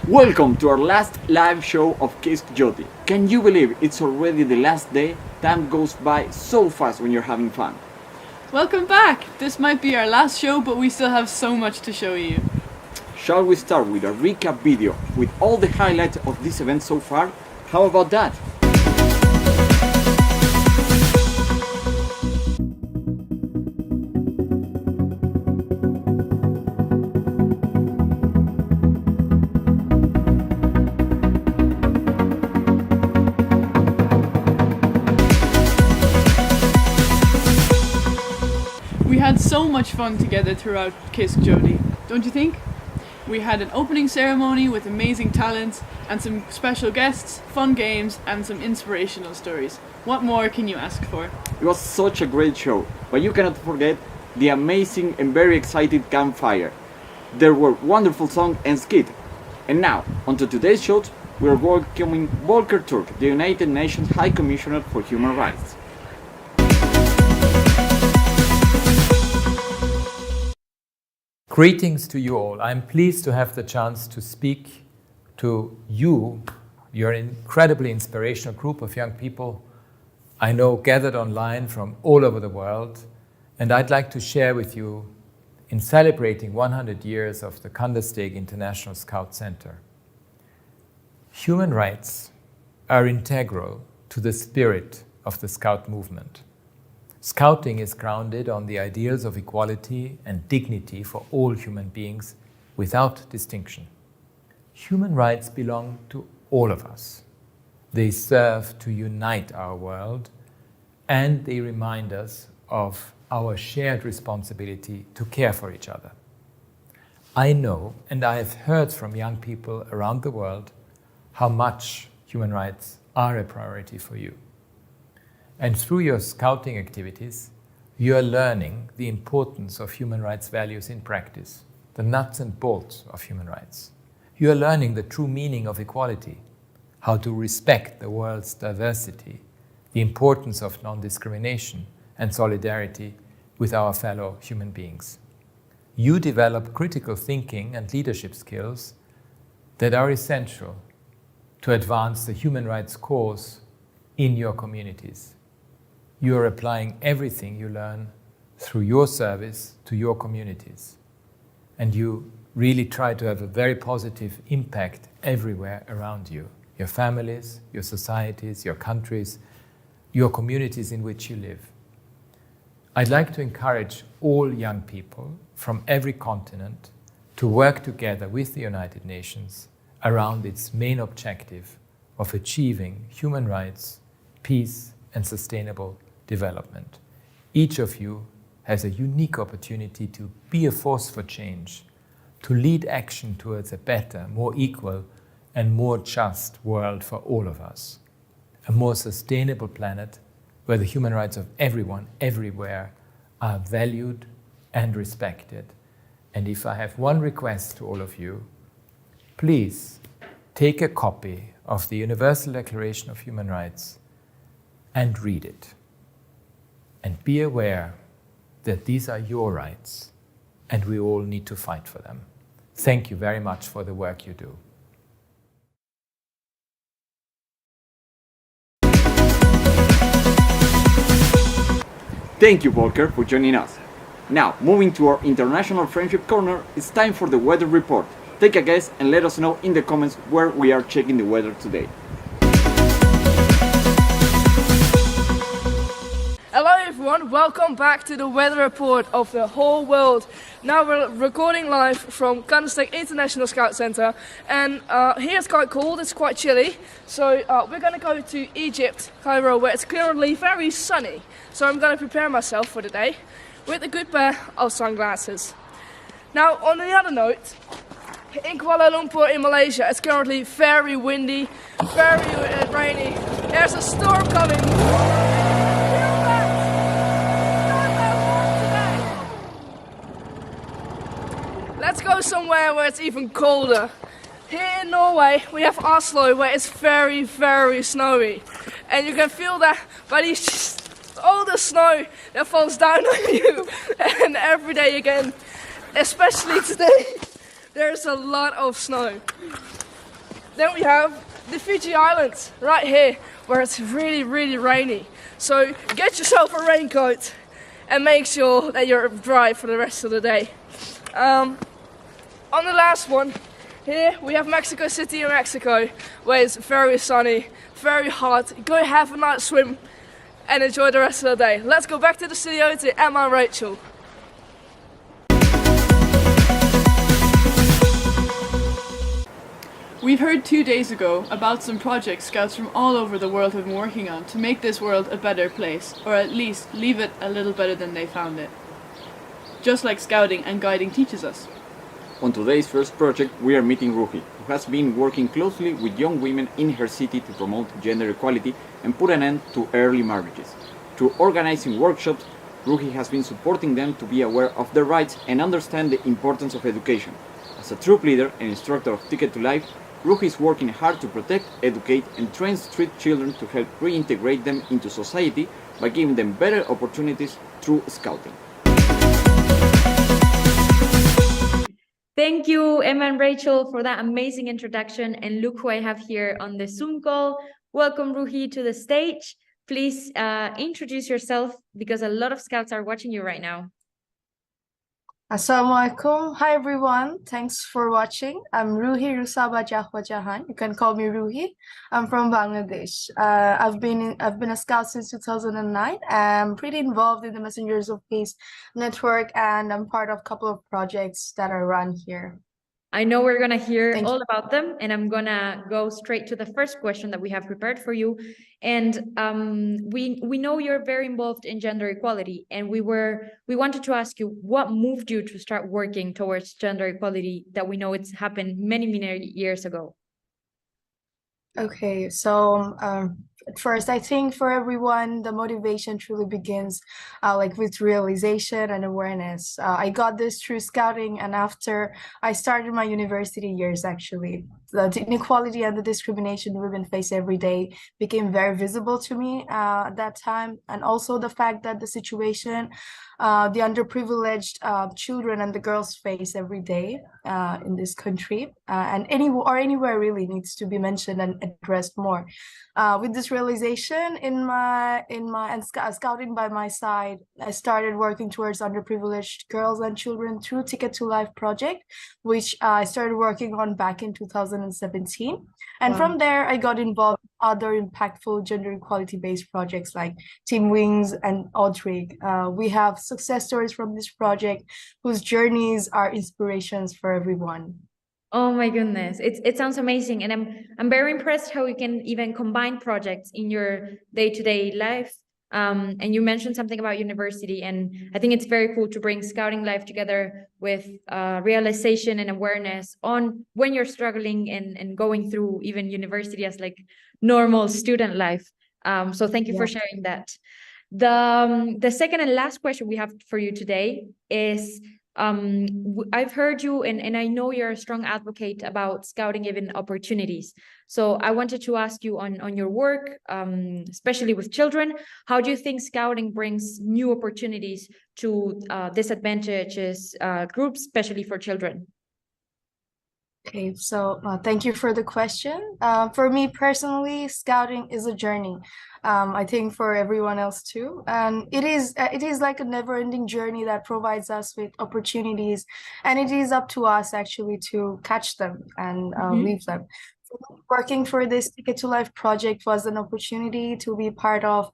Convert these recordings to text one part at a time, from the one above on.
Welcome to our last live show of KISC JOTI. Can you believe it's already the last day? Time goes by so fast when you're having fun. Welcome back! This might be our last show, but we still have so much to show you. Shall we start with a recap video with all the highlights of this event so far? How about that? We had so much fun together throughout KISC JOTI, don't you think? We had an opening ceremony with amazing talents and some special guests, fun games and some inspirational stories. What more can you ask for? It was such a great show, but you cannot forget the amazing and very excited campfire. There were wonderful songs and skits. And now, on to today's show, we are welcoming Volker Turk, the United Nations High Commissioner for Human Rights. Greetings to you all. I'm pleased to have the chance to speak to you. You're an incredibly inspirational group of young people, I know, gathered online from all over the world. And I'd like to share with you, in celebrating 100 years of the Kandersteg International Scout Center, human rights are integral to the spirit of the Scout movement. Scouting is grounded on the ideals of equality and dignity for all human beings without distinction. Human rights belong to all of us. They serve to unite our world, and they remind us of our shared responsibility to care for each other. I know, and I have heard from young people around the world, how much human rights are a priority for you. And through your scouting activities, you are learning the importance of human rights values in practice, the nuts and bolts of human rights. You are learning the true meaning of equality, how to respect the world's diversity, the importance of non-discrimination and solidarity with our fellow human beings. You develop critical thinking and leadership skills that are essential to advance the human rights cause in your communities. You are applying everything you learn through your service to your communities. And you really try to have a very positive impact everywhere around you. Your families, your societies, your countries, your communities in which you live. I'd like to encourage all young people from every continent to work together with the United Nations around its main objective of achieving human rights, peace, and sustainable development. Each of you has a unique opportunity to be a force for change, to lead action towards a better, more equal, and more just world for all of us. A more sustainable planet where the human rights of everyone, everywhere, are valued and respected. And if I have one request to all of you, please take a copy of the Universal Declaration of Human Rights and read it. And be aware that these are your rights and we all need to fight for them. Thank you very much for the work you do. Thank you, Volker, for joining us. Now, moving to our International Friendship Corner, it's time for the weather report. Take a guess and let us know in the comments where we are checking the weather today. Hello everyone, welcome back to the weather report of the whole world. Now we're recording live from Kandersteg International Scout Center, and here it's quite cold, it's quite chilly. So we're going to go to Egypt, Cairo, where it's currently very sunny. So I'm going to prepare myself for the day with a good pair of sunglasses. Now on the other note, in Kuala Lumpur in Malaysia, it's currently very windy, very rainy. There's a storm coming. Let's go somewhere where it's even colder. Here in Norway, we have Oslo, where it's very, very snowy. And you can feel that by all the snow that falls down on you. And every day again, especially today, there's a lot of snow. Then we have the Fiji Islands right here, where it's really, really rainy. So get yourself a raincoat and make sure that you're dry for the rest of the day. On the last one, here we have Mexico City in Mexico, where it's very sunny, very hot. Go have a nice swim and enjoy the rest of the day. Let's go back to the studio to Emma and Rachel. We've heard 2 days ago about some projects scouts from all over the world have been working on to make this world a better place, or at least leave it a little better than they found it. Just like scouting and guiding teaches us. On today's first project, we are meeting Ruhi, who has been working closely with young women in her city to promote gender equality and put an end to early marriages. Through organizing workshops, Ruhi has been supporting them to be aware of their rights and understand the importance of education. As a troop leader and instructor of Ticket to Life, Ruhi is working hard to protect, educate, and train street children to help reintegrate them into society by giving them better opportunities through scouting. Thank you, Emma and Rachel, for that amazing introduction. And look who I have here on the Zoom call. Welcome, Ruhi, to the stage. Please introduce yourself, because a lot of scouts are watching you right now. Assalamualaikum. Hi everyone. Thanks for watching. I'm Ruhi Rusaba Jahwa Jahan. You can call me Ruhi. I'm from Bangladesh. I've been a scout since 2009. I'm pretty involved in the Messengers of Peace network, and I'm part of a couple of projects that are run here. I know we're going to hear Thank all you. about them, and I'm going to go straight to the first question that we have prepared for you. And we know you're very involved in gender equality, and we wanted to ask you what moved you to start working towards gender equality that we know it's happened many, many years ago. Okay, so at first, I think for everyone, the motivation truly begins like with realization and awareness. I got this through scouting, and after I started my university years, actually, the inequality and the discrimination women face every day became very visible to me at that time, and also the fact that the situation the underprivileged children and the girls face every day in this country and anywhere really needs to be mentioned and addressed more. With this realization scouting by my side, I started working towards underprivileged girls and children through Ticket to Life project, which I started working on back in 2017. And from there, I got involved in other impactful gender equality based projects like Team Wings and Odrig. We have success stories from this project whose journeys are inspirations for everyone. Oh my goodness, it sounds amazing, and I'm very impressed how you can even combine projects in your day-to-day life. And you mentioned something about university, and I think it's very cool to bring scouting life together with realization and awareness on when you're struggling and going through even university as like normal student life. So thank you for sharing that. The second and last question we have for you today is, I've heard you and I know you're a strong advocate about scouting given opportunities. So I wanted to ask you on your work, especially with children, how do you think scouting brings new opportunities to disadvantaged groups, especially for children? Okay, so thank you for the question. For me personally, scouting is a journey. I think for everyone else too, and it is like a never-ending journey that provides us with opportunities, and it is up to us actually to catch them and leave them. Working for this Ticket to Life project was an opportunity to be part of,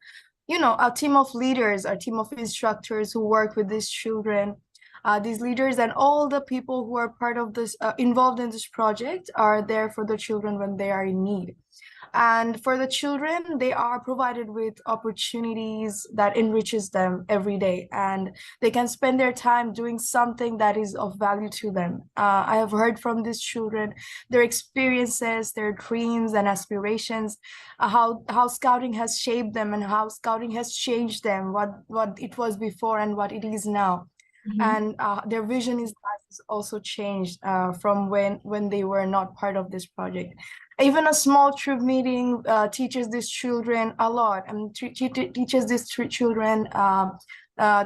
a team of leaders, a team of instructors who work with these children. These leaders and all the people who are part of this, involved in this project, are there for the children when they are in need. And for the children, they are provided with opportunities that enriches them every day, and they can spend their time doing something that is of value to them. I have heard from these children, their experiences, their dreams and aspirations, how scouting has shaped them and how scouting has changed them, what it was before and what it is now. And their vision is also changed from when they were not part of this project. Even a small troop meeting teaches these children a lot, and teaches these children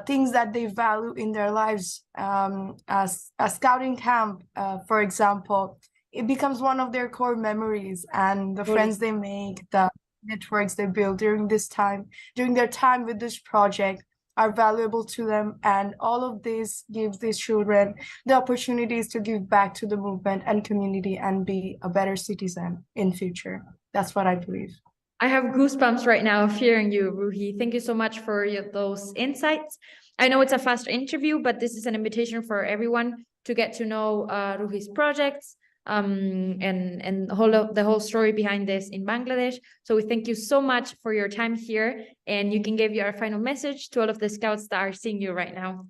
things that they value in their lives. A scouting camp, for example, it becomes one of their core memories, and the friends they make, the networks they build during their time with this project are valuable to them, and all of this gives these children the opportunities to give back to the movement and community and be a better citizen in future. That's what I believe. I have goosebumps right now of hearing you, Ruhi. Thank you so much for those insights. I know it's a fast interview, but this is an invitation for everyone to get to know Ruhi's projects and the whole story behind this in Bangladesh. So we thank you so much for your time here, and you can give your final message to all of the scouts that are seeing you right now.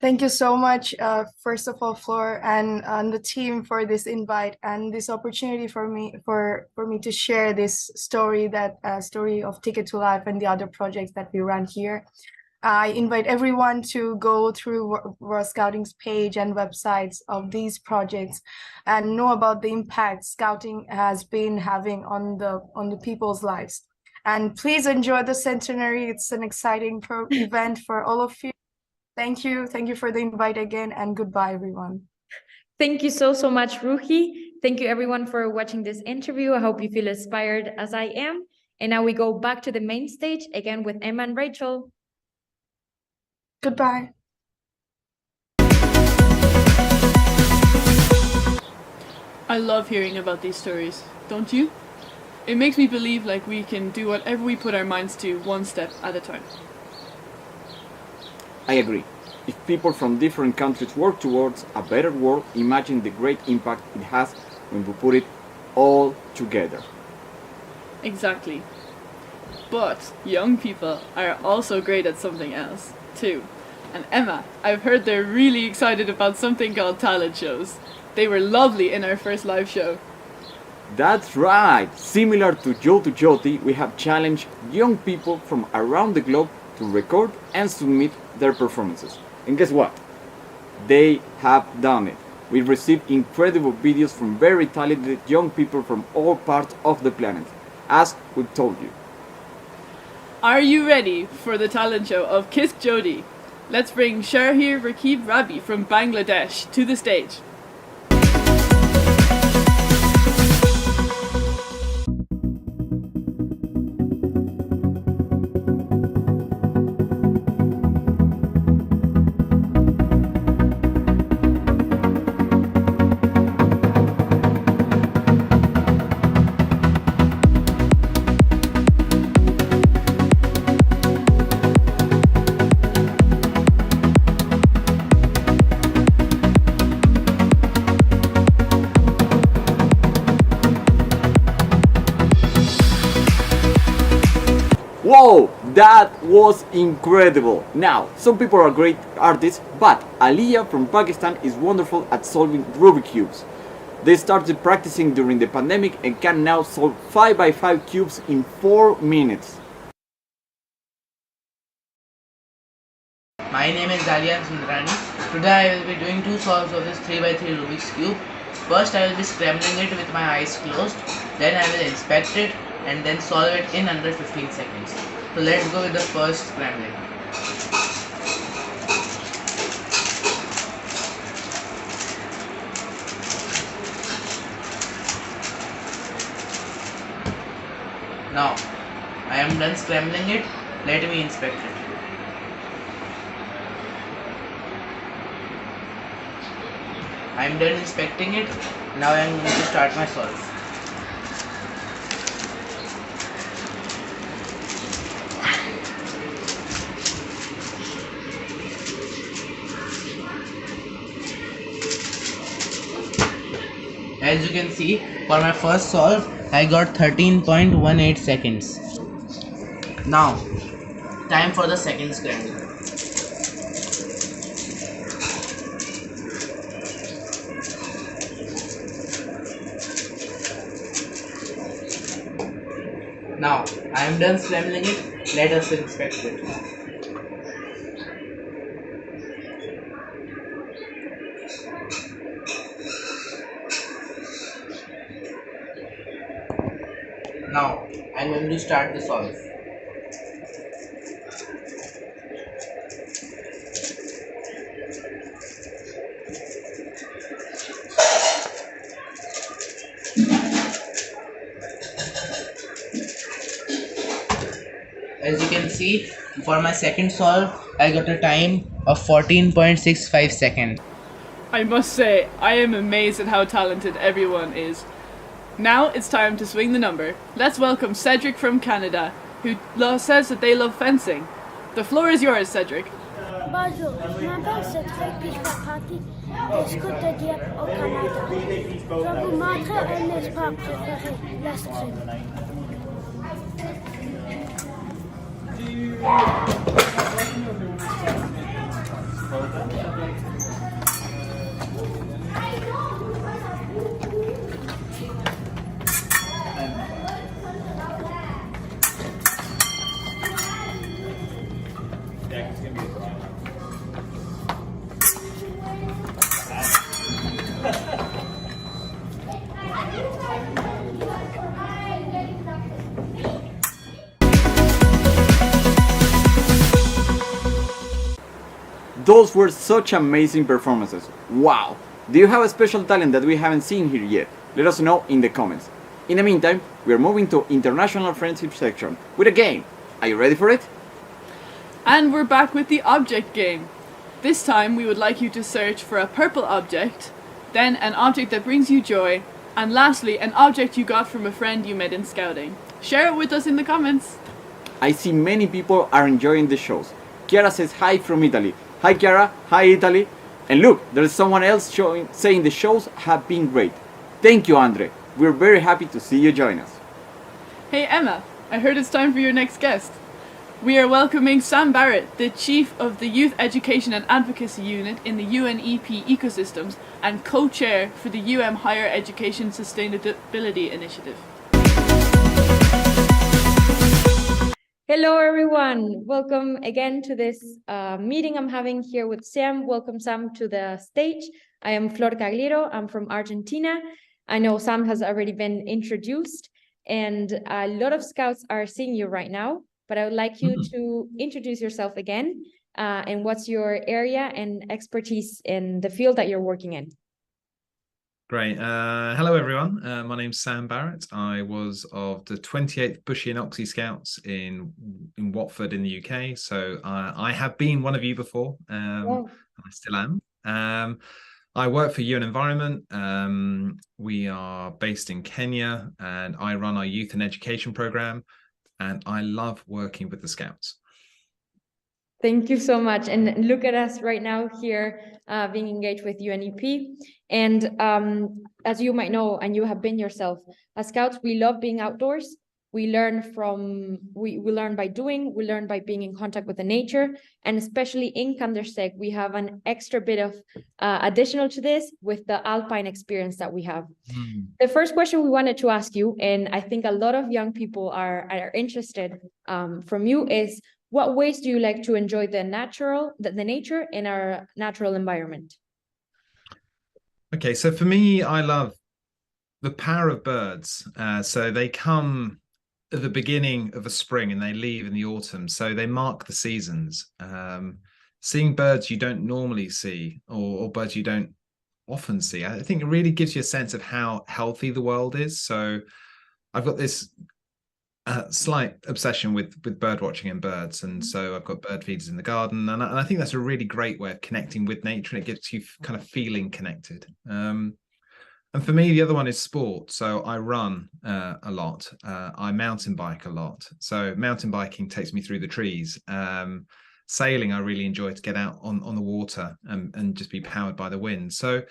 Thank you so much, first of all, Flor, and the team for this invite and this opportunity for me to share this story, story of Ticket to Life and the other projects that we run here. I invite everyone to go through World Scouting's page and websites of these projects and know about the impact Scouting has been having on the people's lives. And please enjoy the centenary. It's an exciting event for all of you. Thank you for the invite again, and goodbye, everyone. Thank you so much, Ruhi. Thank you, everyone, for watching this interview. I hope you feel inspired as I am. And now we go back to the main stage again with Emma and Rachel. Goodbye. I love hearing about these stories, don't you? It makes me believe like we can do whatever we put our minds to, one step at a time. I agree. If people from different countries work towards a better world, imagine the great impact it has when we put it all together. Exactly. But young people are also great at something else, too. And Emma, I've heard they're really excited about something called talent shows. They were lovely in our first live show. That's right! Similar to Joti, we have challenged young people from around the globe to record and submit their performances. And guess what? They have done it. We received incredible videos from very talented young people from all parts of the planet, as we told you. Are you ready for the talent show of KISC Joti? Let's bring Shahir Rakib Rabi from Bangladesh to the stage. Whoa, that was incredible! Now, some people are great artists, but Aliyah from Pakistan is wonderful at solving Rubik cubes. They started practicing during the pandemic and can now solve 5x5 cubes in 4 minutes. My name is Aliyah Sundarani. Today I will be doing 2 solves of this 3x3 Rubik's cube. First I will be scrambling it with my eyes closed, then I will inspect it and then solve it in under 15 seconds. So let's go with the first scrambling. Now, I am done scrambling it, let me inspect it. I am done inspecting it, now I am going to start my solve. As you can see, for my first solve, I got 13.18 seconds. Now, time for the second scramble. Now, I am done scrambling it, let us inspect it. Now, I am going to start the solve. As you can see, for my second solve, I got a time of 14.65 seconds. I must say, I am amazed at how talented everyone is. Now it's time to swing the number. Let's welcome Cedric from Canada, who says that they love fencing. The floor is yours, Cedric. Bonjour, je m'appelle Cédric puis je fais partie des scouts de Dieppe au Canada. Je vais vous montrer un sport préféré, l'escrime. Those were such amazing performances. Wow! Do you have a special talent that we haven't seen here yet? Let us know in the comments. In the meantime, we are moving to International Friendship section with a game. Are you ready for it? And we're back with the object game. This time we would like you to search for a purple object, then an object that brings you joy, and lastly an object you got from a friend you met in scouting. Share it with us in the comments. I see many people are enjoying the shows. Chiara says hi from Italy. Hi Chiara, hi Italy. And look, there's someone else saying the shows have been great. Thank you, Andre. We're very happy to see you join us. Hey Emma, I heard it's time for your next guest. We are welcoming Sam Barrett, the Chief of the Youth Education and Advocacy Unit in the UNEP Ecosystems and co-chair for the Higher Education Sustainability Initiative. Hello, everyone. Welcome again to this meeting I'm having here with Sam. Welcome, Sam, to the stage. I am Flor Cagliro. I'm from Argentina. I know Sam has already been introduced, and a lot of scouts are seeing you right now, but I would like you to introduce yourself again and what's your area and expertise in the field that you're working in. Great. Hello, everyone. My name's Sam Barrett. I was of the 28th Bushy and Oxy Scouts in Watford in the UK. So I have been one of you before. I still am. I work for UN Environment. We are based in Kenya, and I run our youth and education program. And I love working with the Scouts. Thank you so much. And look at us right now here being engaged with UNEP. And as you might know, and you have been yourself, as Scouts, we love being outdoors. We learn we learn by doing, we learn by being in contact with the nature. And especially in Kanderseg, we have an extra bit of additional to this with the alpine experience that we have. The first question we wanted to ask you, and I think a lot of young people are interested from you, is what ways do you like to enjoy the nature in our natural environment? Okay, so for me, I love the power of birds. So they come at the beginning of a spring and they leave in the autumn. So they mark the seasons. Seeing birds you don't normally see, or birds you don't often see, I think it really gives you a sense of how healthy the world is. So I've got this slight obsession with bird watching and birds, and so I've got bird feeders in the garden, and I think that's a really great way of connecting with nature, and it gets you kind of feeling connected. And for me, the other one is sport. So I run a lot. I mountain bike a lot. So mountain biking takes me through the trees. Sailing, I really enjoy to get out on the water and just be powered by the wind. So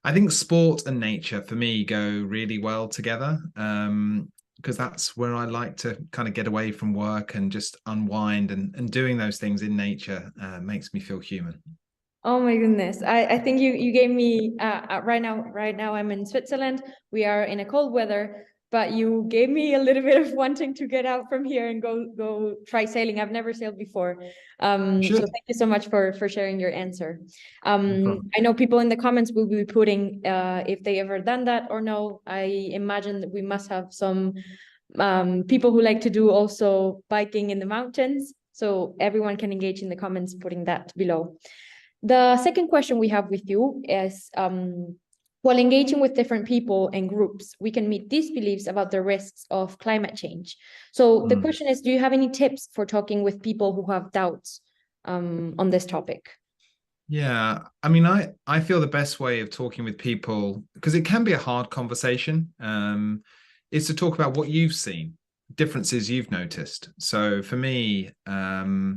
I think sport and nature for me go really well together. Because that's where I like to kind of get away from work and just unwind, and doing those things in nature makes me feel human. Oh my goodness. I think you gave me right now I'm in Switzerland. We are in a cold weather, but you gave me a little bit of wanting to get out from here and go try sailing. I've never sailed before. Sure. So thank you so much for sharing your answer. I know people in the comments will be putting if they ever done that or no. I imagine that we must have some people who like to do also biking in the mountains. So everyone can engage in the comments, putting that below. The second question we have with you is While engaging with different people and groups, we can meet these beliefs about the risks of climate change. So the question is, do you have any tips for talking with people who have doubts on this topic? Yeah, I mean, I feel the best way of talking with people, because it can be a hard conversation, is to talk about what you've seen, differences you've noticed. So for me, I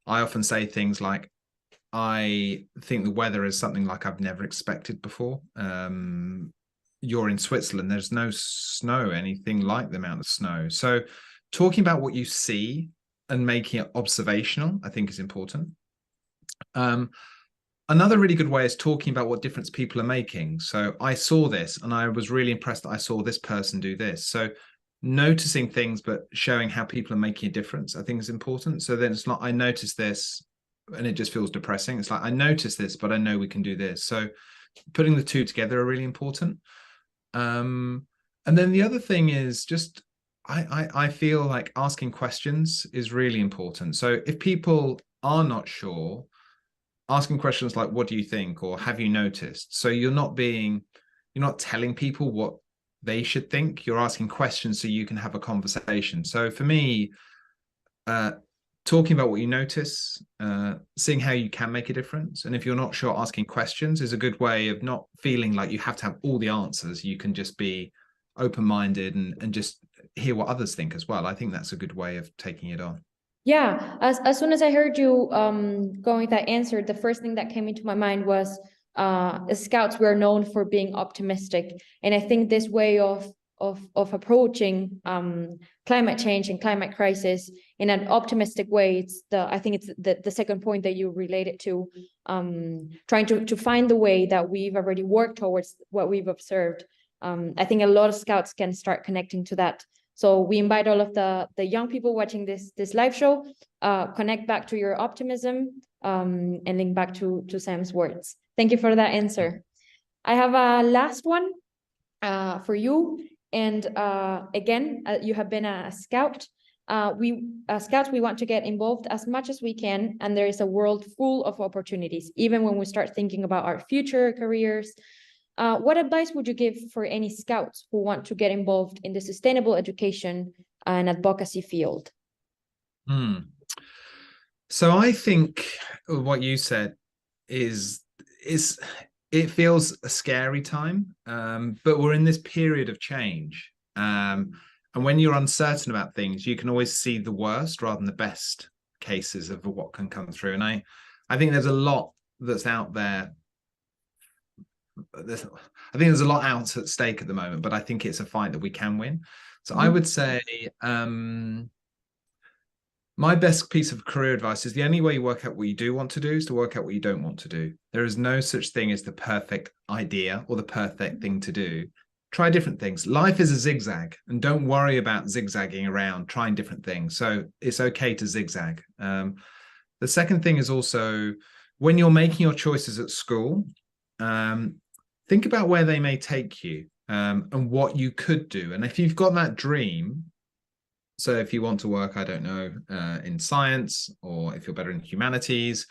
often say things like, I think the weather is something like I've never expected before. You're in Switzerland, there's no snow, anything like the amount of snow. So talking about what you see and making it observational, I think is important. Another really good way is talking about what difference people are making. So I saw this and I was really impressed that I saw this person do this. So noticing things, but showing how people are making a difference, I think is important. So then it's not, I noticed this and it just feels depressing. It's like, I noticed this, but I know we can do this. So putting the two together are really important. And then the other thing is just, I feel like asking questions is really important. So if people are not sure, asking questions like, what do you think? Or have you noticed? So you're not telling people what they should think. You're asking questions so you can have a conversation. So for me, talking about what you notice, seeing how you can make a difference. And if you're not sure, asking questions is a good way of not feeling like you have to have all the answers. You can just be open-minded and just hear what others think as well. I think that's a good way of taking it on. Yeah, as soon as I heard you going with that answer, the first thing that came into my mind was as Scouts, we're known for being optimistic. And I think this way of approaching climate change and climate crisis in an optimistic way, I think it's the second point that you related to, trying to find the way that we've already worked towards what we've observed. I think a lot of Scouts can start connecting to that. So we invite all of the young people watching this live show, connect back to your optimism and link back to Sam's words. Thank you for that answer. I have a last one for you. And again, you have been a Scout. Scouts, we want to get involved as much as we can. And there is a world full of opportunities, even when we start thinking about our future careers. What advice would you give for any Scouts who want to get involved in the sustainable education and advocacy field? So I think what you said is it feels a scary time, but we're in this period of change. And when you're uncertain about things, you can always see the worst rather than the best cases of what can come through. And I think there's a lot that's out there. I think there's a lot out at stake at the moment, but I think it's a fight that we can win. So I would say my best piece of career advice is the only way you work out what you do want to do is to work out what you don't want to do. There is no such thing as the perfect idea or the perfect thing to do. Try different things. Life is a zigzag, and don't worry about zigzagging around, trying different things. So it's okay to zigzag. The second thing is also when you're making your choices at school, think about where they may take you and what you could do. And if you've got that dream, so if you want to work, I don't know, in science, or if you're better in humanities,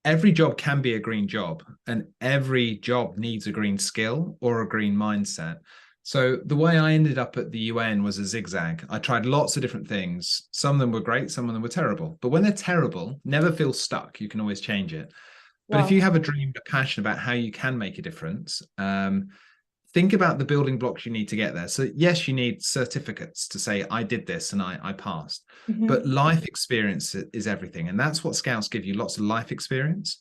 every job can be a green job, and every job needs a green skill or a green mindset. So the way I ended up at the UN was a zigzag. I tried lots of different things. Some of them were great, some of them were terrible. But when they're terrible, never feel stuck. You can always change it. But if you have a dream, a passion about how you can make a difference, think about the building blocks you need to get there. So yes, you need certificates to say, I did this and I passed. But life experience is everything. And that's what Scouts give you, lots of life experience.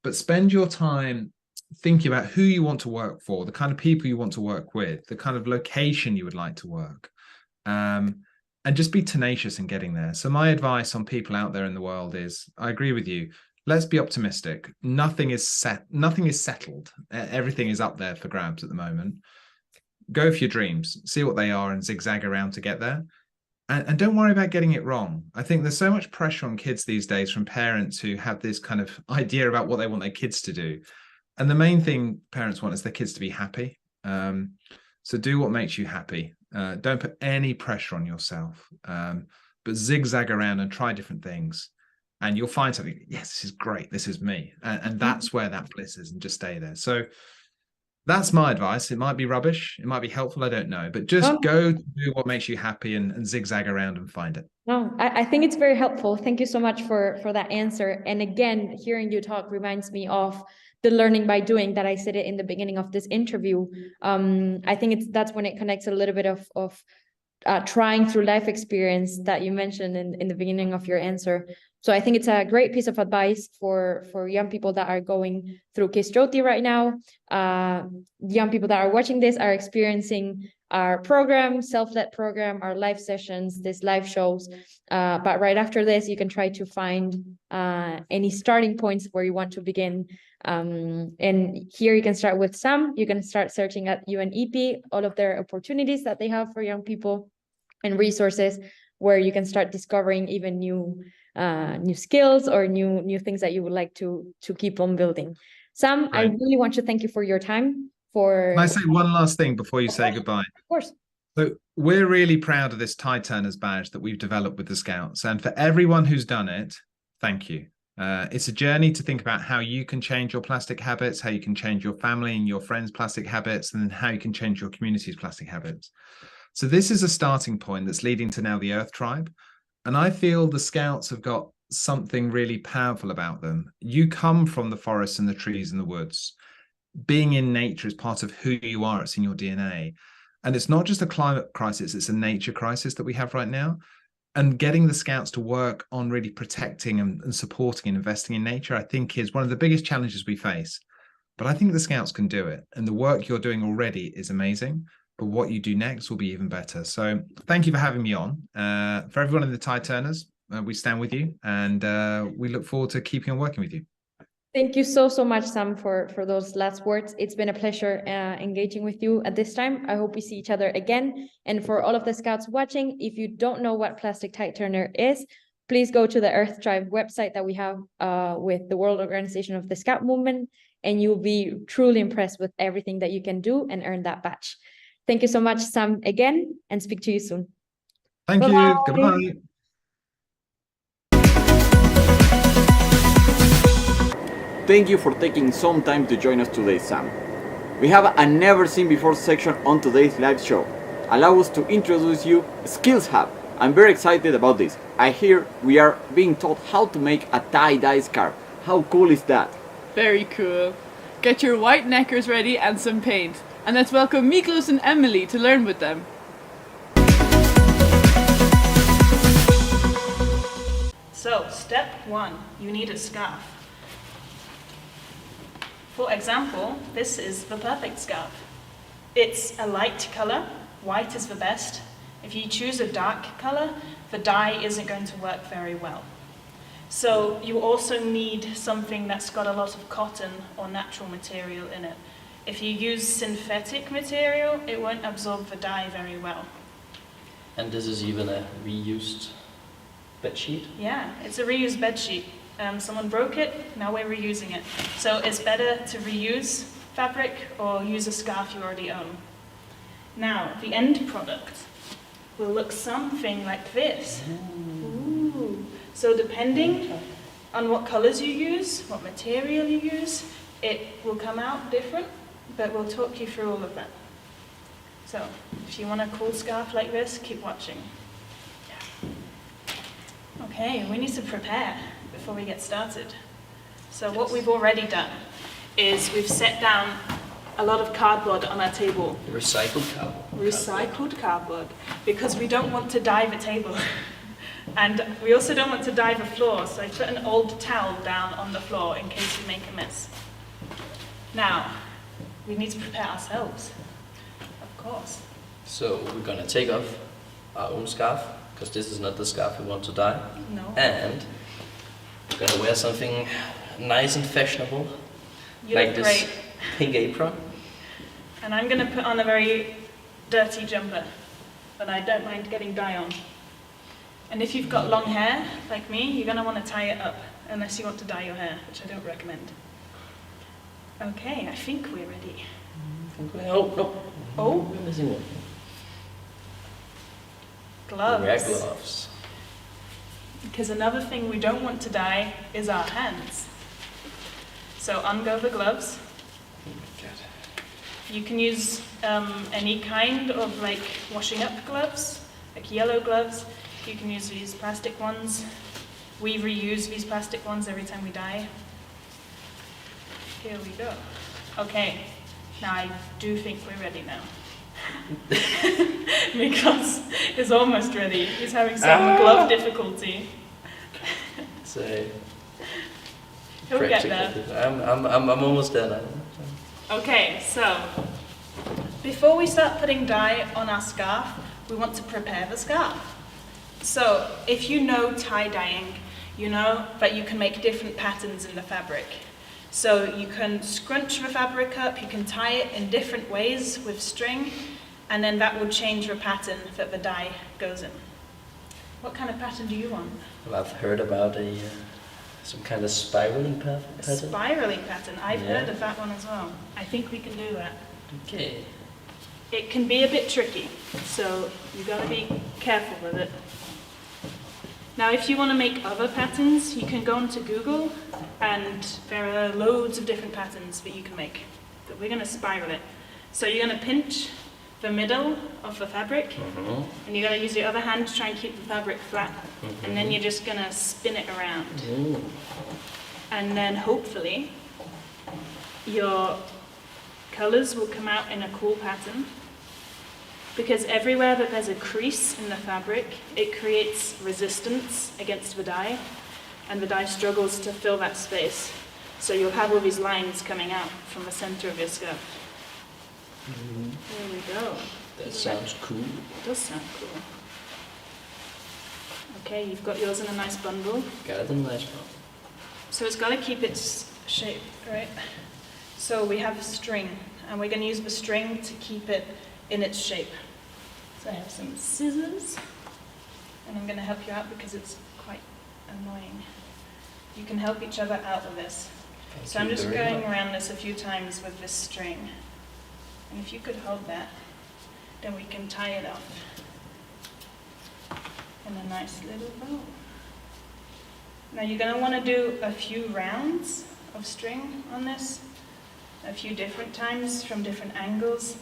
But spend your time thinking about who you want to work for, the kind of people you want to work with, the kind of location you would like to work. And just be tenacious in getting there. So my advice on people out there in the world is, I agree with you. Let's be optimistic. Nothing is settled. Everything is up there for grabs at the moment. Go for your dreams, see what they are, and zigzag around to get there. And don't worry about getting it wrong. I think there's so much pressure on kids these days from parents who have this kind of idea about what they want their kids to do. And the main thing parents want is their kids to be happy. So do what makes you happy. Don't put any pressure on yourself, but zigzag around and try different things. And you'll find something, yes, this is great, this is me. And that's where that bliss is, and just stay there. So That's my advice. It might be rubbish. It might be helpful. I don't know. But just go do what makes you happy and zigzag around and find it. No, I think it's very helpful. Thank you so much for that answer. And again, hearing you talk reminds me of the learning by doing that I said it in the beginning of this interview. I think that's when it connects a little bit of trying through life experience that you mentioned in the beginning of your answer. So I think it's a great piece of advice for young people that are going through KISC JOTI right now. Young people that are watching this are experiencing our program, self-led program, our live sessions, these live shows. But right after this, you can try to find any starting points where you want to begin. And here you can start with Sam. You can start searching at UNEP, all of their opportunities that they have for young people and resources where you can start discovering even new skills or new things that you would like to keep on building. Sam, right. I really want to thank you for your time. Can I say one last thing before you say goodbye? Of course. So we're really proud of this Tide Turners badge that we've developed with the Scouts. And for everyone who's done it, thank you. It's a journey to think about how you can change your plastic habits, how you can change your family and your friends' plastic habits, and then how you can change your community's plastic habits. So this is a starting point that's leading to now the Earth Tribe. And I feel the Scouts have got something really powerful about them. You come from the forests and the trees and the woods. Being in nature is part of who you are. It's in your DNA. And it's not just a climate crisis, it's a nature crisis that we have right now. And getting the Scouts to work on really protecting and supporting and investing in nature, I think is one of the biggest challenges we face. But I think the Scouts can do it. And the work you're doing already is amazing. But what you do next will be even better. So thank you for having me on. For everyone in the Tide Turners, we stand with you. And we look forward to keeping on working with you. Thank you so much, Sam, for those last words. It's been a pleasure engaging with you at this time. I hope we see each other again. And for all of the Scouts watching, if you don't know what Plastic Tide Turner is, please go to the Earth Tribe website that we have with the World Organization of the Scout Movement, and you'll be truly impressed with everything that you can do and earn that badge. Thank you so much, Sam, again, and speak to you soon. Thank you. Goodbye. Thank you for taking some time to join us today, Sam. We have a never seen before section on today's live show. Allow us to introduce you Skills Hub. I'm very excited about this. I hear we are being taught how to make a tie-dye scarf. How cool is that? Very cool. Get your white neckers ready and some paint. And let's welcome Miklos and Emily to learn with them. So, step 1, you need a scarf. For example, this is the perfect scarf. It's a light color, white is the best. If you choose a dark color, the dye isn't going to work very well. So you also need something that's got a lot of cotton or natural material in it. If you use synthetic material, it won't absorb the dye very well. And this is even a reused bedsheet? Yeah, it's a reused bedsheet. Someone broke it, now we're reusing it. So it's better to reuse fabric or use a scarf you already own. Now, the end product will look something like this. Ooh. So depending on what colors you use, what material you use, it will come out different, but we'll talk you through all of that. So, if you want a cool scarf like this, keep watching. Okay, we need to prepare before we get started. So what we've already done is we've set down a lot of cardboard on our table. Recycled cardboard. Recycled cardboard, because we don't want to dye the table. And we also don't want to dye the floor, so I put an old towel down on the floor in case we make a mess. Now, we need to prepare ourselves, of course. So we're gonna take off our own scarf, because this is not the scarf we want to dye. No. And we're gonna wear something nice and fashionable, You like look this great. pink apron. And I'm gonna put on a very dirty jumper, but I don't mind getting dye on. And if you've got long hair, like me, you're gonna wanna tie it up, unless you want to dye your hair, which I don't recommend. Okay, I think we're ready. Oh, no. Oh? We're missing one. Gloves. Wear gloves. Because another thing we don't want to dye is our hands. So on go the gloves. Good. You can use any kind of like washing up gloves, like yellow gloves. You can use these plastic ones. We reuse these plastic ones every time we dye. Here we go. Okay, now I do think we're ready now. Because it's almost ready. He's having some glove difficulty. So He'll get there. I'm almost there now. Okay, so before we start putting dye on our scarf, we want to prepare the scarf. So if you know tie-dyeing, you know that you can make different patterns in the fabric. So you can scrunch the fabric up, you can tie it in different ways with string, and then that will change the pattern that the dye goes in. What kind of pattern do you want? Well, I've heard about some kind of spiraling pattern. A spiraling pattern. I've heard of that one as well. I think we can do that. Okay. It can be a bit tricky, so you've got to be careful with it. Now, if you want to make other patterns, you can go onto Google, and there are loads of different patterns that you can make. But we're going to spiral it. So you're going to pinch the middle of the fabric, and you're going to use your other hand to try and keep the fabric flat, and then you're just going to spin it around. And then hopefully your colors will come out in a cool pattern, because everywhere that there's a crease in the fabric, it creates resistance against the dye, and the dye struggles to fill that space. So you'll have all these lines coming out from the center of your scarf. There we go. That sounds cool. It does sound cool. Okay, you've got yours in a nice bundle. Got it in a nice bundle. So it's got to keep its shape, right? So we have a string, and we're going to use the string to keep it in its shape. So I have some scissors, and I'm going to help you out because it's quite annoying. You can help each other out with this. So I'm just going around this a few times with this string. And if you could hold that, then we can tie it off in a nice little bow. Now you're going to want to do a few rounds of string on this, a few different times from different angles,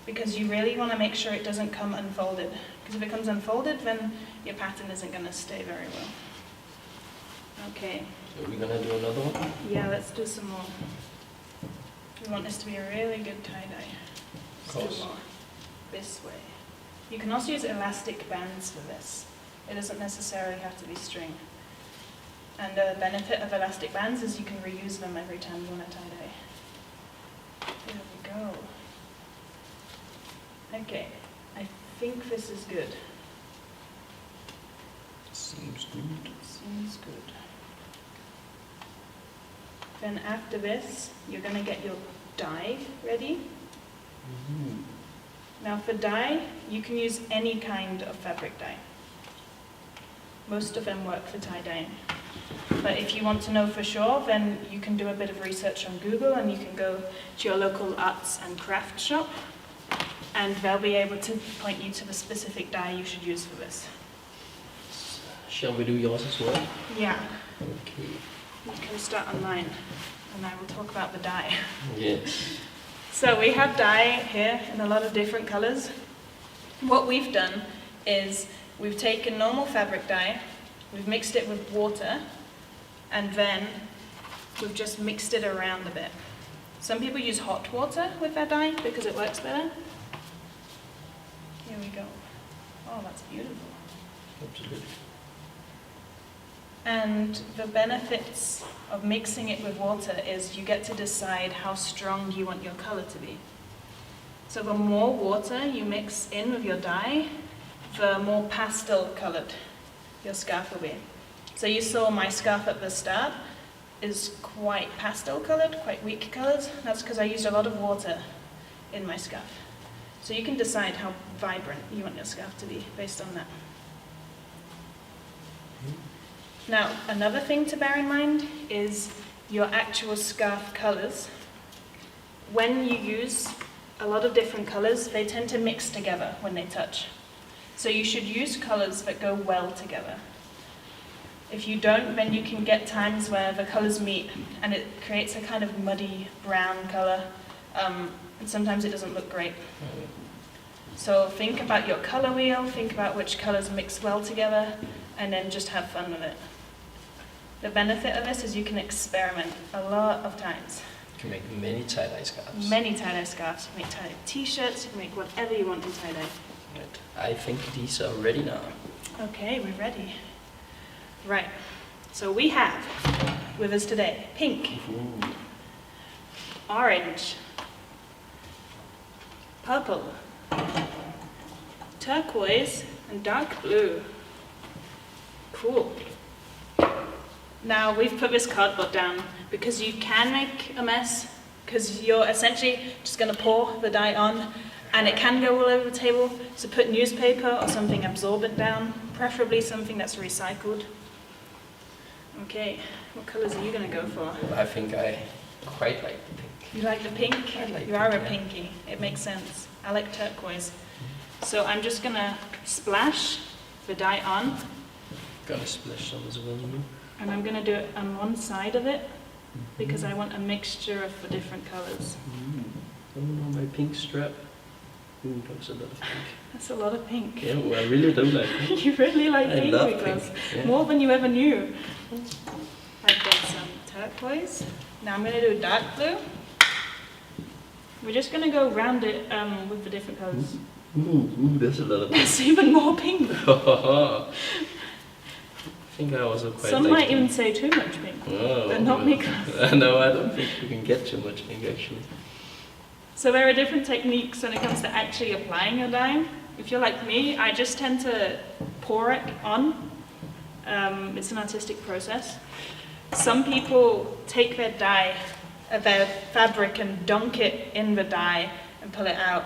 because you really want to make sure it doesn't come unfolded. Because if it comes unfolded, then your pattern isn't going to stay very well. Okay. So are we going to do another one? Yeah, let's do some more. We want this to be a really good tie-dye. Let's do more. This way. You can also use elastic bands for this. It doesn't necessarily have to be string. And the benefit of elastic bands is you can reuse them every time you want to tie-dye. There we go. Okay, I think this is good. Seems good. Seems good. Then after this, you're going to get your dye ready. Now for dye, you can use any kind of fabric dye. Most of them work for tie-dyeing. But if you want to know for sure, then you can do a bit of research on Google, and you can go to your local arts and crafts shop, and they'll be able to point you to the specific dye you should use for this. Shall we do yours as well? Yeah. Okay. You can start on mine, and I will talk about the dye. Yes. So we have dye here in a lot of different colors. What we've done is we've taken normal fabric dye, we've mixed it with water, and then we've just mixed it around a bit. Some people use hot water with their dye because it works better. Here we go. Oh, that's beautiful. Absolutely. And the benefits of mixing it with water is you get to decide how strong you want your color to be. So the more water you mix in with your dye, the more pastel colored your scarf will be. So you saw my scarf at the start is quite pastel colored, quite weak colors. That's because I used a lot of water in my scarf. So you can decide how vibrant you want your scarf to be based on that. Now, another thing to bear in mind is your actual scarf colors. When you use a lot of different colors, they tend to mix together when they touch. So you should use colors that go well together. If you don't, then you can get times where the colors meet and it creates a kind of muddy brown color, and sometimes it doesn't look great. So think about your color wheel, think about which colors mix well together, and then just have fun with it. The benefit of this is you can experiment a lot of times. You can make many tie-dye scarves. Many tie-dye scarves. You can make tie-dye t-shirts, you can make whatever you want in tie-dye. Right. I think these are ready now. Okay, we're ready. Right, so we have with us today pink, orange, purple, turquoise, and dark blue. Cool. Now we've put this cardboard down because you can make a mess, because you're essentially just going to pour the dye on and it can go all over the table. So put newspaper or something absorbent down, preferably something that's recycled. Okay, what colours are you going to go for? I think I quite like the pink. You like the pink? I like You are pink, a yeah. pinky. It makes sense. I like turquoise. So I'm just going to splash the dye on, Gonna splash some as well. and I'm going to do it on one side of it because I want a mixture of the different colours. Oh no, my pink strap. Ooh, that's a lot of pink. That's a lot of pink. Yeah, well, I really do like pink. You really like I pink, love Nicholas. pink, yeah. More than you ever knew. I've got some turquoise. Now I'm going to do dark blue. We're just going to go round it with the different colours. Ooh, that's a lot of pink. That's even more pink. I think I also quite Some like might pink. even say too much pink, Oh, but not Nicholas. No, I don't think you can get too much pink actually. So there are different techniques when it comes to actually applying a dye. If you're like me, I just tend to pour it on. It's an artistic process. Some people take their dye, their fabric, and dunk it in the dye and pull it out.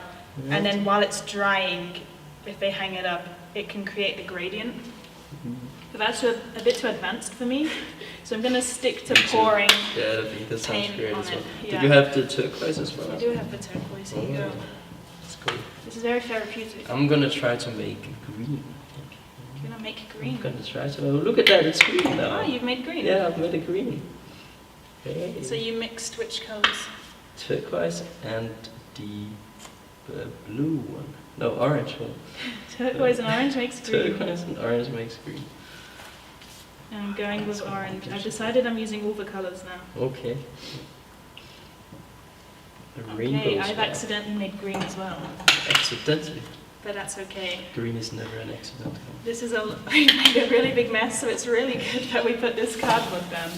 And then while it's drying, if they hang it up, it can create a gradient. But that's a bit too advanced for me. So I'm going to stick to pouring. Yeah, I think that sounds paint great on as well. it, Did yeah. you have the turquoise as well? I do have the turquoise. Here you go. That's cool. This is very therapeutic. I'm gonna try to make green. You're going to make green. I'm gonna try to. Oh, look at that, it's green now. Oh, you've made green. Yeah, I've made it green. Okay. So you mixed which colours? Turquoise and the blue one. No, orange one. Turquoise and orange makes green. Turquoise and orange makes green. And I'm going with orange. I've decided I'm using all the colours now. Okay. The rainbow Okay, I've as well. accidentally made green as well. Accidentally. But that's okay. Green is never an accident. This is we made a really big mess, so it's really good that we put this cardboard down.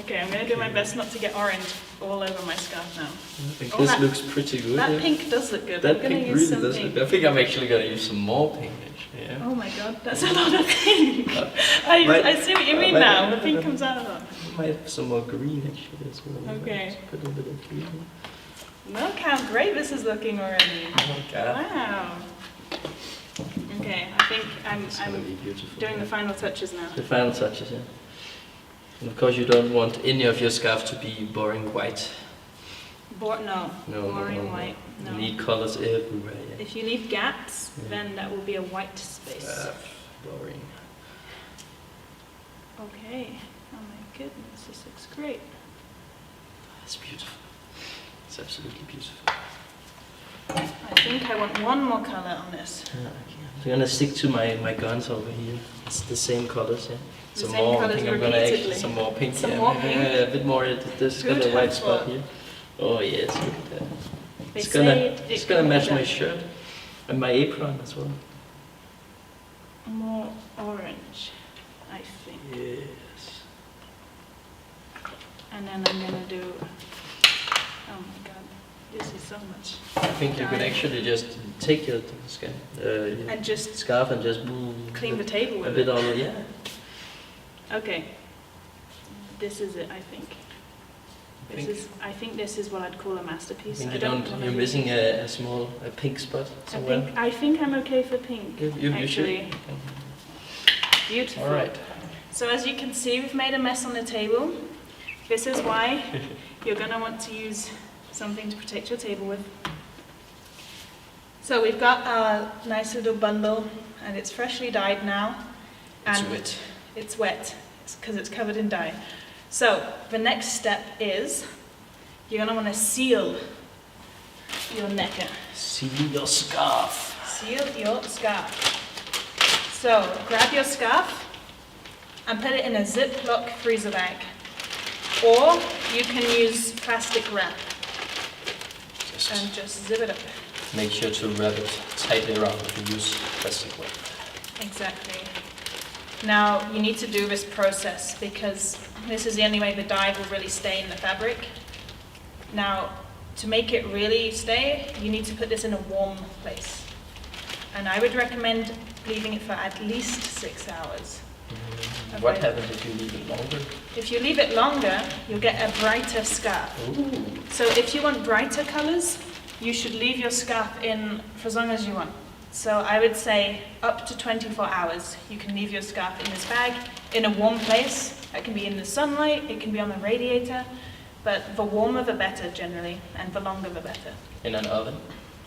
Okay, I'm going to do my best not to get orange all over my scarf now. I think Oh, this that- looks pretty good. That yeah. pink does look good. That I'm going pink to use really some does pink. look. I think I'm actually gonna use some more pink actually. Yeah. Oh my god, that's a lot of pink. Might- I see what you mean might- now. The pink comes out a lot. Might have some more green actually as well. Okay. Just put a bit of green. Look how great this is looking already. Oh my god. Wow. Okay, I think It's gonna be I'm beautiful. doing the final touches now. The final touches, yeah. And of course you don't want any of your scarf to be boring white. No, No, boring no. white. No. You need colors everywhere, yeah. If you leave gaps, Yeah. then that will be a white space. Boring. Okay. Oh my goodness, this looks great. It's beautiful. It's absolutely beautiful. I think I want one more color on this. Yeah, okay. I'm gonna stick to my guns over here. It's the same colors, yeah. The Some same more, I colours think I'm gonna repeatedly. some more pink, Some yeah. more Yeah, pink? yeah, a bit more. This has got Good a white help spot for- here. Oh yes, look at that. They It's gonna, say it's it gonna can match be my done. shirt and my apron as well. More orange, I think. Yes. And then I'm gonna do. Oh my god, this is so much. I think you could dye. actually just take your And just scarf and just clean the table a with bit it. all. Yeah. Okay. This is it, I think. I think this is what I'd call a I masterpiece. think I you don't don't. wanna You're do- missing a small pink spot somewhere. I think I'm okay for pink. You should. actually. Beautiful. All right. So as you can see, we've made a mess on the table. This is why you're going to want to use something to protect your table with. So we've got our nice little bundle, and it's freshly dyed now. It's And wet. It's wet, because it's covered in dye. So the next step is you're going to want to seal your necker. Seal your scarf. Seal your scarf. So grab your scarf and put it in a Ziploc freezer bag. Or you can use plastic wrap and just zip it up. Make sure to wrap it tightly around if you use plastic wrap. Exactly. Now you need to do this process because this is the only way the dye will really stay in the fabric. Now, to make it really stay, you need to put this in a warm place. And I would recommend leaving it for at least 6 hours. Okay. What happens if you leave it longer? If you leave it longer, you'll get a brighter scarf. Ooh. So if you want brighter colors, you should leave your scarf in for as long as you want. So I would say up to 24 hours. You can leave your scarf in this bag in a warm place. It can be in the sunlight, it can be on a radiator, but the warmer the better generally, and the longer the better. In an oven?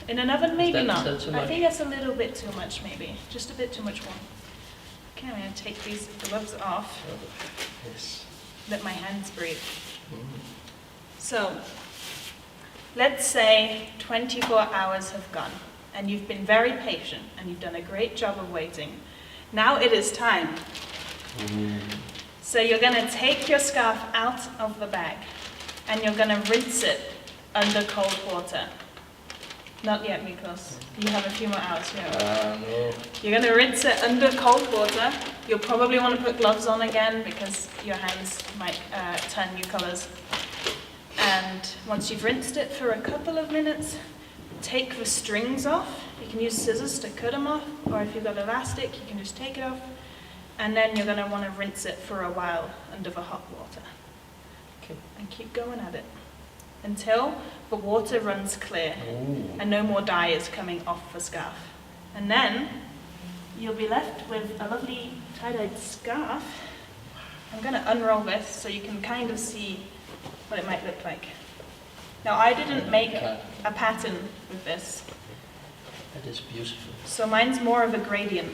In an oven, maybe not. Is that too much? I think that's a little bit too much, maybe. Just a bit too much warm. Okay, I'm going to take these gloves off. Yes. Let my hands breathe. So, let's say 24 hours have gone, and you've been very patient, and you've done a great job of waiting. Now it is time. So you're going to take your scarf out of the bag, and you're going to rinse it under cold water. Not yet, Miklos. You have a few more hours here. No. You're going to rinse it under cold water. You'll probably want to put gloves on again because your hands might turn new colors. And once you've rinsed it for a couple of minutes, take the strings off. You can use scissors to cut them off, or if you've got elastic, you can just take it off. And then you're going to want to rinse it for a while under the hot water. Okay. And keep going at it until the water runs clear. Ooh. And no more dye is coming off the scarf. And then you'll be left with a lovely tie-dyed scarf. I'm going to unroll this so you can kind of see what it might look like. Now I didn't make a pattern with this. That is beautiful. So mine's more of a gradient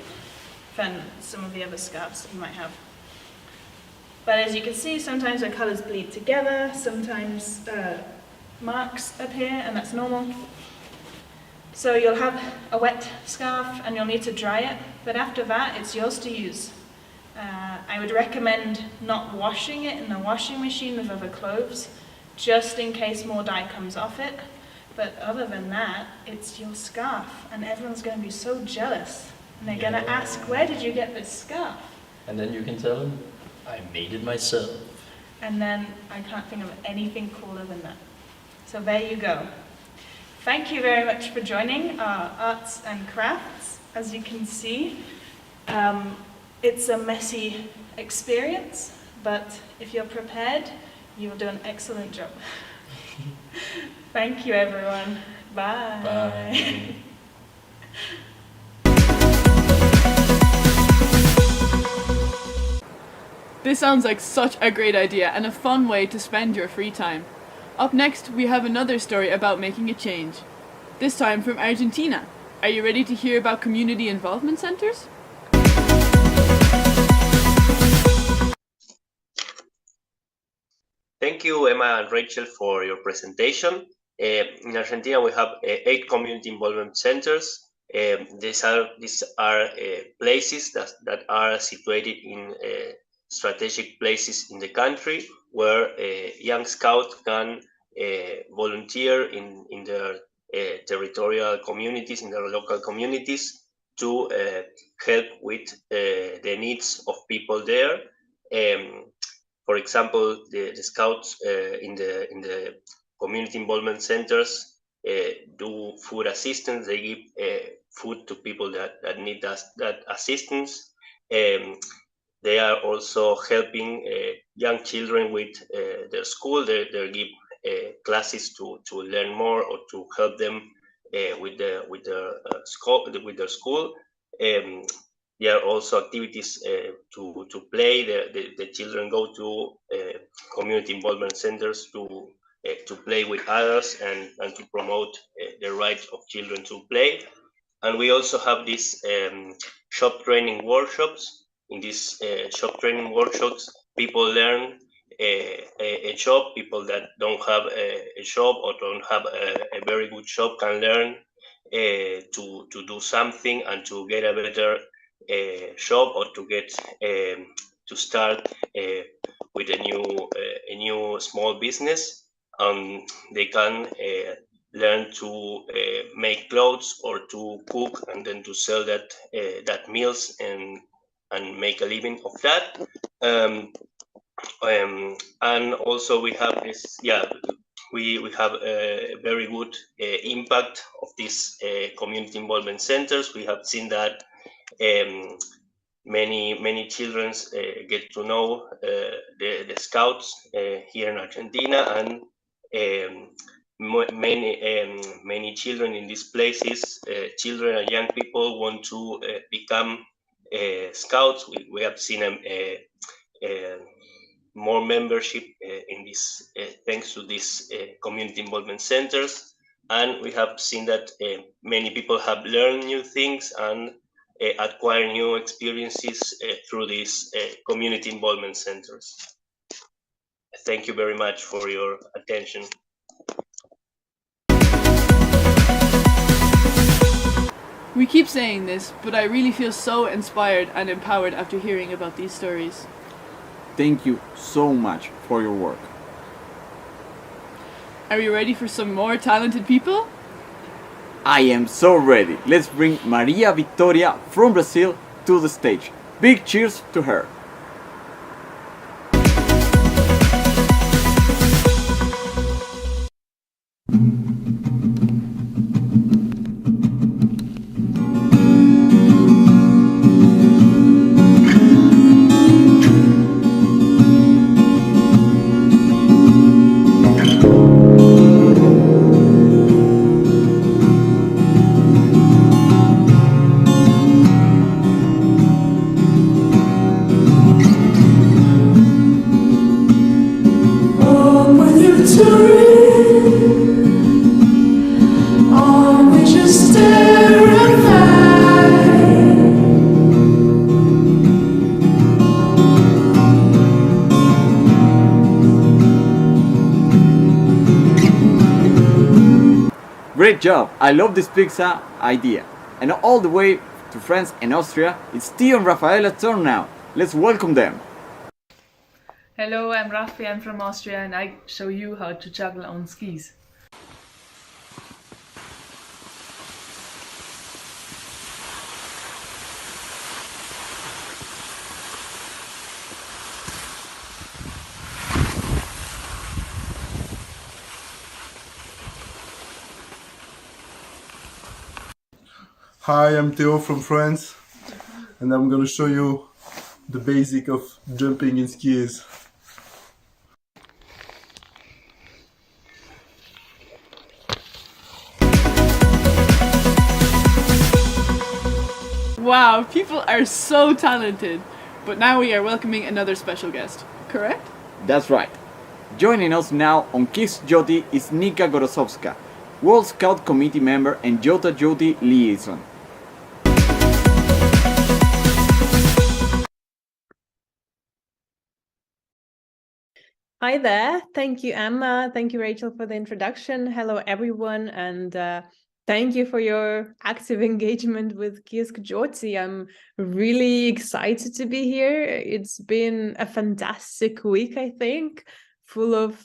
than some of the other scarves you might have. But as you can see, sometimes the colours bleed together, sometimes marks appear, and that's normal. So you'll have a wet scarf and you'll need to dry it, but after that it's yours to use. I would recommend not washing it in the washing machine with other clothes, just in case more dye comes off it. But other than that, it's your scarf, and everyone's going to be so jealous. And they're going to ask, where did you get this scarf? And then you can tell them, I made it myself. And then I can't think of anything cooler than that. So there you go. Thank you very much for joining our arts and crafts. As you can see, it's a messy experience, but if you're prepared, you'll do an excellent job. Thank you, everyone. Bye. Bye. This sounds like such a great idea and a fun way to spend your free time. Up next, we have another story about making a change. This time from Argentina. Are you ready to hear about community involvement centers? Thank you, Emma and Rachel, for your presentation. In Argentina, we have 8 community involvement centers. These are places that are situated in strategic places in the country where young scouts can volunteer in their territorial communities, in their local communities, to help with the needs of people there. For example, the scouts in the community involvement centers do food assistance. They give food to people that need that assistance. They are also helping young children with their school. They give classes to learn more or to help them with their school. There are also activities to play. The children go to community involvement centers to play with others and to promote the right of children to play. And we also have these shop training workshops. In these shop training workshops, people learn a job. People that don't have a job or don't have a very good job can learn to do something and to get a better job, or to get to start with a new small business. They can learn to make clothes or to cook, and then to sell that meals and make a living of that. And also we have this, we have a very good impact of these community involvement centers. We have seen that many children get to know the scouts here in Argentina, and many children in these places, children and young people, want to become scouts. We have seen more membership in this, thanks to these community involvement centers, and we have seen that many people have learned new things and acquire new experiences through these community involvement centers. Thank you very much for your attention. We keep saying this, but I really feel so inspired and empowered after hearing about these stories. Thank you so much for your work. Are you ready for some more talented people? I am so ready. Let's bring Maria Victoria from Brazil to the stage. Big cheers to her. Great job! I love this pizza idea. And all the way to France and Austria, it's Theo and Rafaela's turn now. Let's welcome them. Hello, I'm Rafi, I'm from Austria, and I show you how to juggle on skis. Hi, I'm Theo from France, and I'm gonna show you the basic of jumping in skis. Wow, people are so talented. But now we are welcoming another special guest, correct? That's right. Joining us now on KISC JOTI is Nika Gorosowska, World Scout Committee member and Jota Joti liaison. Hi there. Thank you, Emma. Thank you, Rachel, for the introduction. Hello, everyone. And thank you for your active engagement with KISC JOTI. I'm really excited to be here. It's been a fantastic week, I think, full of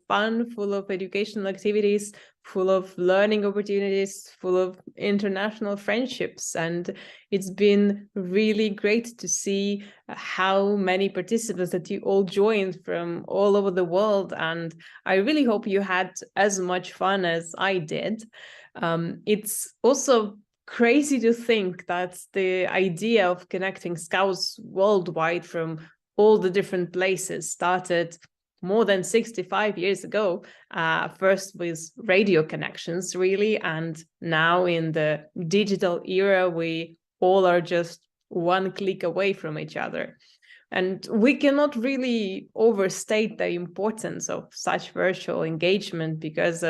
fun, full of educational activities, full of learning opportunities, full of international friendships. And it's been really great to see how many participants that you all joined from all over the world. And I really hope you had as much fun as I did. It's also crazy to think that the idea of connecting scouts worldwide from all the different places started more than 65 years ago, first with radio connections, really, and now in the digital era, we all are just one click away from each other. And we cannot really overstate the importance of such virtual engagement because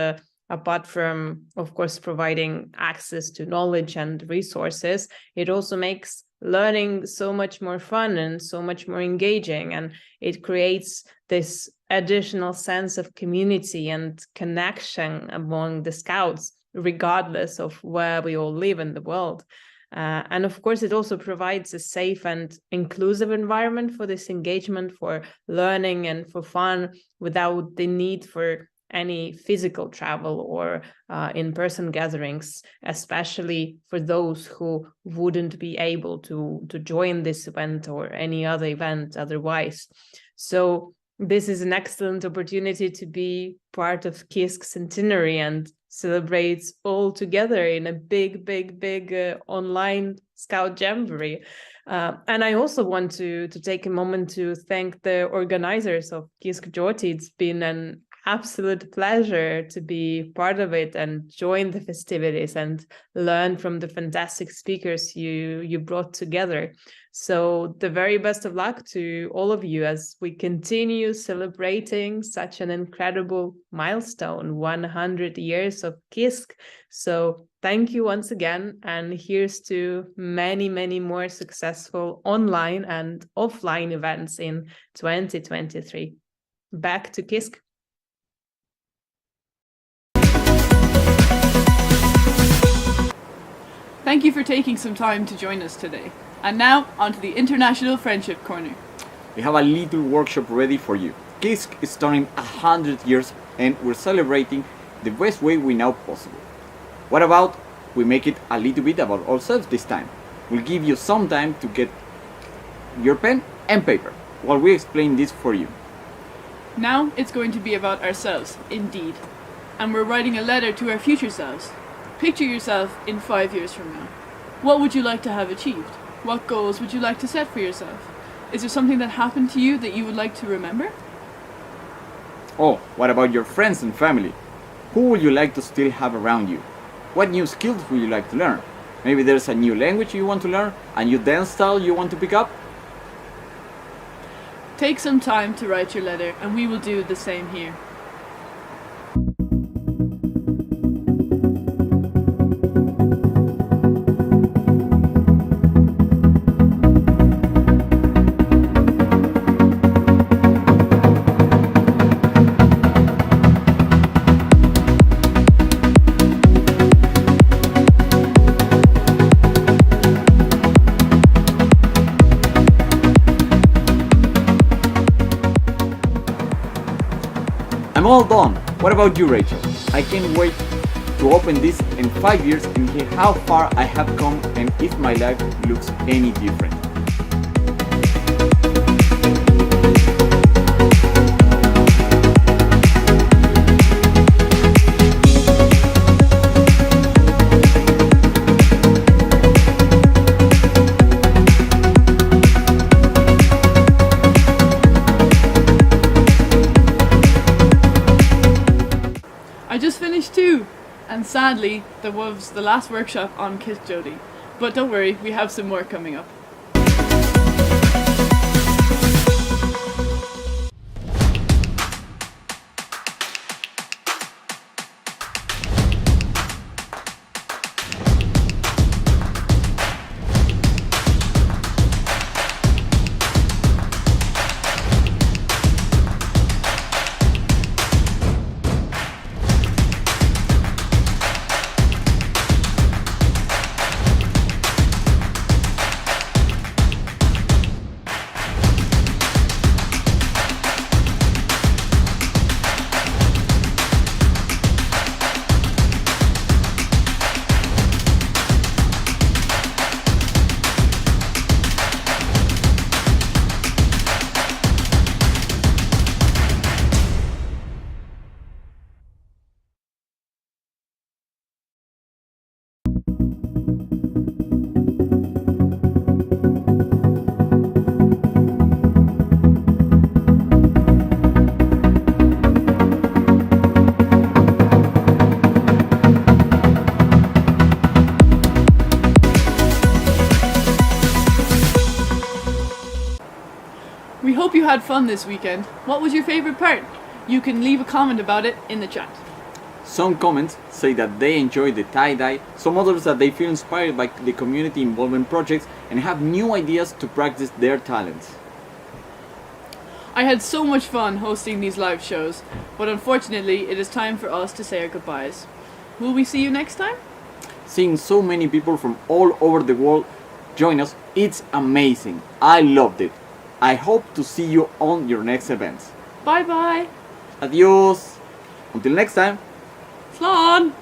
apart from, of course, providing access to knowledge and resources, it also makes learning so much more fun and so much more engaging, and it creates this additional sense of community and connection among the scouts, regardless of where we all live in the world. And of course, it also provides a safe and inclusive environment for this engagement, for learning and for fun, without the need for any physical travel or in-person gatherings, especially for those who wouldn't be able to join this event or any other event otherwise. So this is an excellent opportunity to be part of KISC Centenary and celebrate all together in a big online Scout Jamboree. And I also want to take a moment to thank the organizers of KISC JOTI. It's been an absolute pleasure to be part of it and join the festivities and learn from the fantastic speakers you brought together. So the very best of luck to all of you as we continue celebrating such an incredible milestone, 100 years of KISC. So thank you once again, and here's to many more successful online and offline events in 2023. Back to KISC. Thank you for taking some time to join us today. And now, on to the International Friendship Corner. We have a little workshop ready for you. KISC is turning 100 years and we're celebrating the best way we know possible. What about we make it a little bit about ourselves this time? We'll give you some time to get your pen and paper while we explain this for you. Now it's going to be about ourselves, indeed. And we're writing a letter to our future selves. Picture yourself in 5 years from now. What would you like to have achieved? What goals would you like to set for yourself? Is there something that happened to you that you would like to remember? Oh, what about your friends and family? Who would you like to still have around you? What new skills would you like to learn? Maybe there's a new language you want to learn, a new dance style you want to pick up? Take some time to write your letter and we will do the same here. I'm all done. What about you, Rachel? I can't wait to open this in 5 years and hear how far I have come and if my life looks any different. I just finished too, and sadly there was the last workshop on KISC JOTI, but don't worry, we have some more coming up. We hope you had fun this weekend. What was your favorite part? You can leave a comment about it in the chat. Some comments say that they enjoy the tie-dye, some others that they feel inspired by the community involvement projects and have new ideas to practice their talents. I had so much fun hosting these live shows, but unfortunately it is time for us to say our goodbyes. Will we see you next time? Seeing so many people from all over the world join us, it's amazing. I loved it. I hope to see you on your next events. Bye bye. Adios. Until next time. Slán!